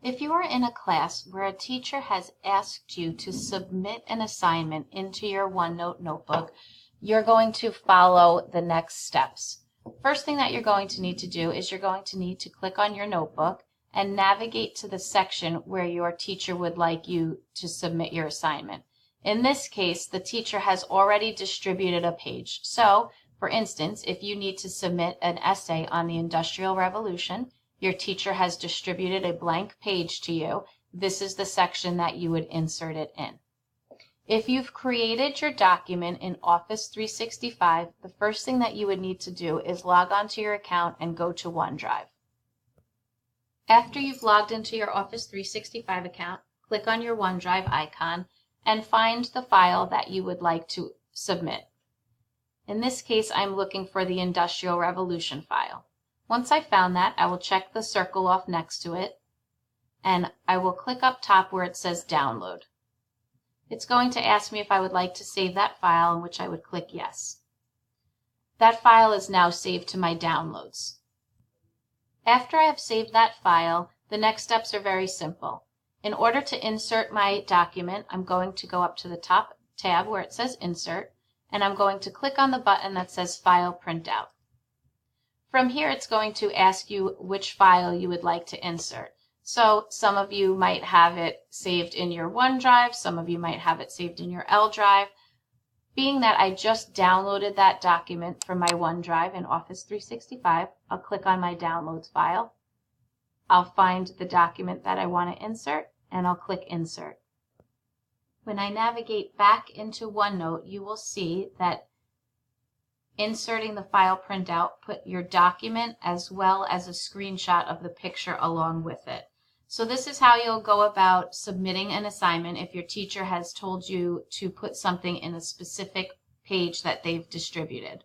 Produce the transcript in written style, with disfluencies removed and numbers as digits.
If you are in a class where a teacher has asked you to submit an assignment into your OneNote notebook, you're going to follow the next steps. First thing that you're going to need to do is you're going to need to click on your notebook and navigate to the section where your teacher would like you to submit your assignment. In this case, the teacher has already distributed a page. So, for instance, if you need to submit an essay on the Industrial Revolution, your teacher has distributed a blank page to you. This is the section that you would insert it in. If you've created your document in Office 365, the first thing that you would need to do is log on to your account and go to OneDrive. After you've logged into your Office 365 account, click on your OneDrive icon and find the file that you would like to submit. In this case, I'm looking for the Industrial Revolution file. Once I found that, I will check the circle off next to it, and I will click up top where it says Download. It's going to ask me if I would like to save that file, in which I would click Yes. That file is now saved to my downloads. After I have saved that file, the next steps are very simple. In order to insert my document, I'm going to go up to the top tab where it says Insert, and I'm going to click on the button that says File Printout. From here, it's going to ask you which file you would like to insert. So some of you might have it saved in your OneDrive, some of you might have it saved in your L drive. Being that I just downloaded that document from my OneDrive in Office 365, I'll click on my Downloads file. I'll find the document that I want to insert, and I'll click Insert. When I navigate back into OneNote, you will see that inserting the file printout put your document as well as a screenshot of the picture along with it. So this is how you'll go about submitting an assignment if your teacher has told you to put something in a specific page that they've distributed.